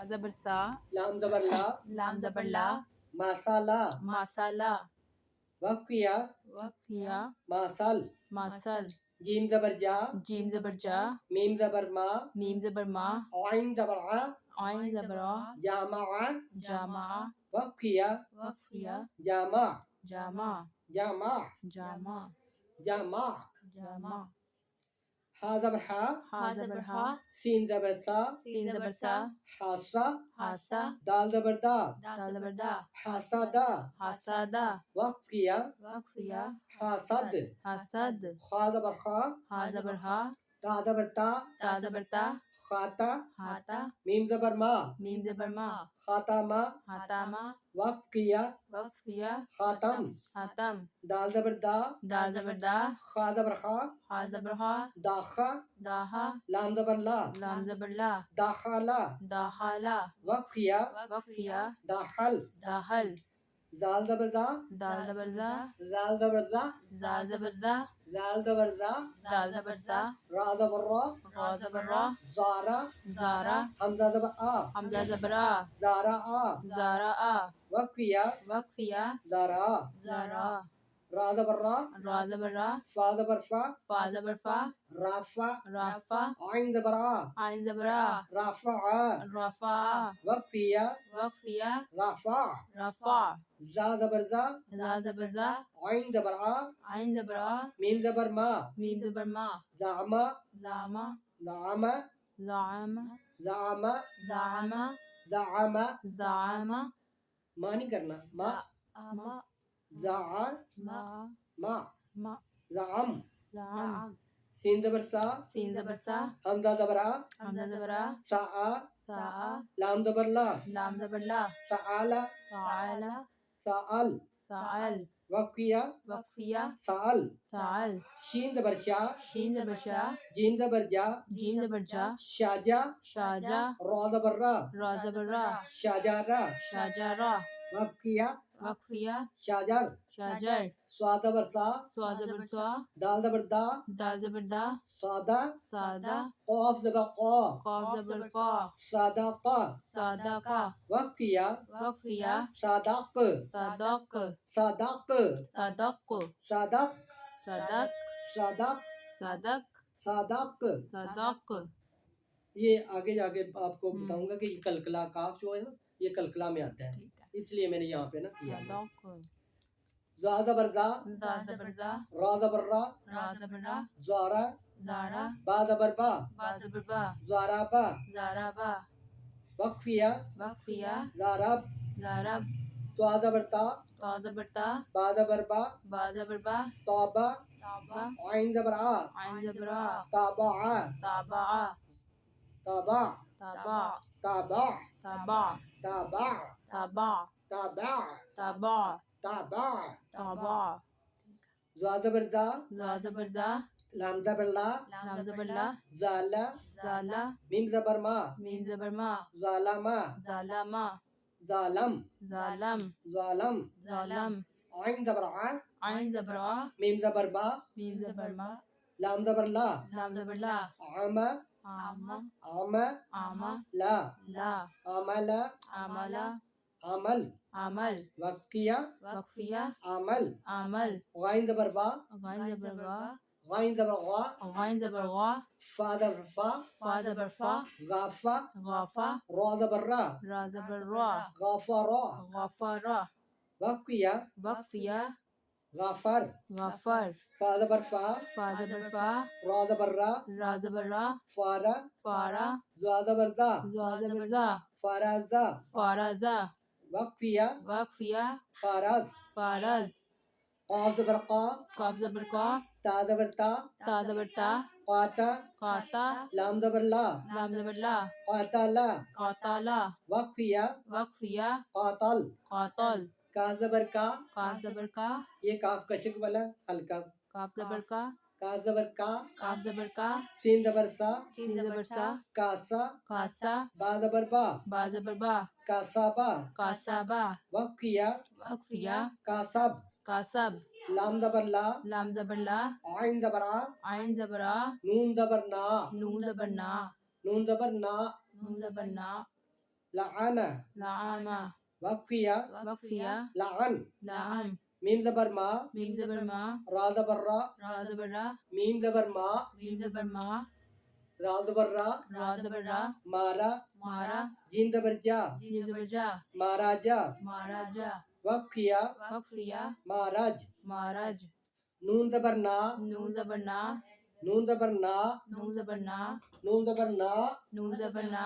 जबर सा, लाम जबर ला, लाम जबर ला, मासाला, मासाला, वक्फिया, वक्फिया, मासल, मासल, जीम जबर जा, जीम जबर जा, मीम जबर मा, मीम जबर मा, आइन जबर आ, आइन जबर आ, जामा, जामा, वक्फिया, वक्फिया, जामा, जामा, जामा, जामा, जामा, जामा, हा जबर हा, हा जबर हा, सीन जबर सा, सीन जबर सा, हासा, हासा, दाल जबर दा, दाल जबर दा, हासादा, हासादा, वक्फिया, वक्फिया, हासद, हसद, खा जबर खा, हा जबर हा, ता जबर ता, ता जबर ता, खाता, हाता, मीम जबर मा, मीम जबर मा, खातामा, हातामा, वक्फिया, वक्फिया, खातम, हातम, दाल जबर दा, दाल जबर दा, खा जबर खा, हा जबर हा, दाखा, दाहा, लाम जबर ला, लाम जबर ला, दाखाला, दाहाला, वक्फिया, वक्फिया, दाखल, दाहल, जाल जबर जा, दाल जबर जा, जाल जबर जा, दाल जबर दा, जाल जबर जा, दाल जबर दा, रा जबर रा, रा जबर रा, जारा, जारा, हमजा जबर आ, हमजा जबर आ, जारा आ, जारा आ, वक्फिया, वक्फिया, जारा, जारा, रा जबर रा, रा जबर रा, फा जबर फा, फा जबर फा, राफा, राफा, आइन जबर आ, आइन जबर आ, राफा आ, रफा, वक्फिया, वक्फिया, राफा, रफा, जा जबर जा, जा जबर जा, आइन जबर आ, आइन जबर आ, मीम जबर मा, मीम जबर मा, जामा, जामा, नामा, जामा, जामा, जामा, जामा, जामा, मा नहीं करना, मा, मा, जा, मा, मा, मा, जाम, जाम, सीन जबर सा, सीन जबर सा, हमजा जबर आ, हमजा जबर आ, सा, सा, लाम जबर ला, लाम जबर ला, साला, साला, साल, साल, वक्फिया, वक्फिया, साल, साल, शीन जबर शा, शीन जबर शा, जीम जबर जा, जीम जबर जा, शाजा, शाजा, रा जबर रा, रा जबर रा, शाजारा, शाजारा, वक्फिया, वक्फिया, शाजर, शाजर, स्वा जबर सा, स्वा जबर स्वा, दाल जबर दा, दाल जबर दा, सादा, सादा, कौफ जबर qa, कॉफ जबर का, सादाqa, सादा का, वक्फिया, वक्फिया, सादाक, सादक, सादाक, सादक, सादक, सादक, सादक, सादक, सादक। सादक, ये आगे जाके आपको बताऊंगा कि ये कलकला काफ जो है ना, ये कलकला में आता है, ठीक है, इसलिए मैंने यहाँ पे ना किया है। सादक, जा जबर जा, दा जबर दा, रा जबर रा, रा जबर रा, ज़ारा, ज़ारा, बा जबर बा, बा जबर बा, ज़ारा बा, ज़ारा बा, वक्फिया, वक्फिया, ज़ारब, ज़ारब, त्वा जबर ता, ता जबर ता, बा जबर बा, बा जबर बा, ताबा, ताबा, आइन जबर आ, आइन जबर आ, ताबा, ताबा, ताबा, ताबा, ताबा, ताबा, ताबा, ताबा, ताबा, ताबा, ताबा, ताबा, ज़ा जबर जा, ज़ा जबर ज़ा, लाम जबर ला, लाम जबर ला, ज़ाला, ज़ाला, मीम जबर मा, मीम जबर मा, ज़ालामा, ज़ालामा, ज़ालम, ज़ालम, ज़ालम, ज़ालम, आइन जबर आ, आइन जबर आ, मीम जबर बा, मीम जबर मा, लाम जबर ला, लाम जबर ला, आमा, आमा, आमा, आमा, ला, ला, आमला, आमला, अमल, अमल, वक्फिया, वक्फिया, अमल, अमल, गाइन जबर बा, गाइन जबर गा, गाइन जबर गा, गाइन जबर गा, फा जबर फा, फा जबर फा, गाफा, गाफा, रा जबर रा, रा जबर रा, गाफारा, गाफारा, वक्फिया, वक्फिया, गाफर, गफर, फा जबर फा, फा जबर फा, रा जबर रा, रा जबर रा, फारा, फारा, ज़ा जबर ज़ा, ज़ा जबर ज़ा, फाराज़ा, फाराज़ा, वक्फिया, वक्फिया, फाराज, फारज, काफ जबर qa, काफ जबर का, ता जबर ता, ता जबर ता, काता, काता, लाम जबर ला, लाम जबर ला, कातला, काताला, वक्फिया, वक्फिया, कातल, कातल, काफ जबर का, काफ जबर का, ये काफ कशक वाला हल्का, काफ जबर का, काफ जबर का, काफ जबर का, सीन जबर सा, सीन जबर सा, कासा, कासा, बा जबर बा, बा जबर बा, कासाबा, कासाबा, वक्फिया, वक्फिया, कासब, कासब, लाम जबर ला, लाम जबर ला, आइन जबर आ, आइन जबर आ, नून जबर ना, नून जबर ना, नून जबर ना, नून जबर ना, लाआना लाआमा वक्फिया वक्फिया लाअन लाअन मीम ज़बर मा मीम ज़बर मा रा ज़बर रा रा ज़बर रा मीम ज़बर मा मीम ज़बर मा रा ज़बर रा रा ज़बर रा मारा मारा जीम ज़बर जा जीम ज़बर जा महाराजा महाराजा वक्फिया वक्फिया महाराज महाराज नून ज़बर ना नून ज़बर ना नून ज़बर ना नून ज़बर ना नून ज़बर ना नून ज़बर ना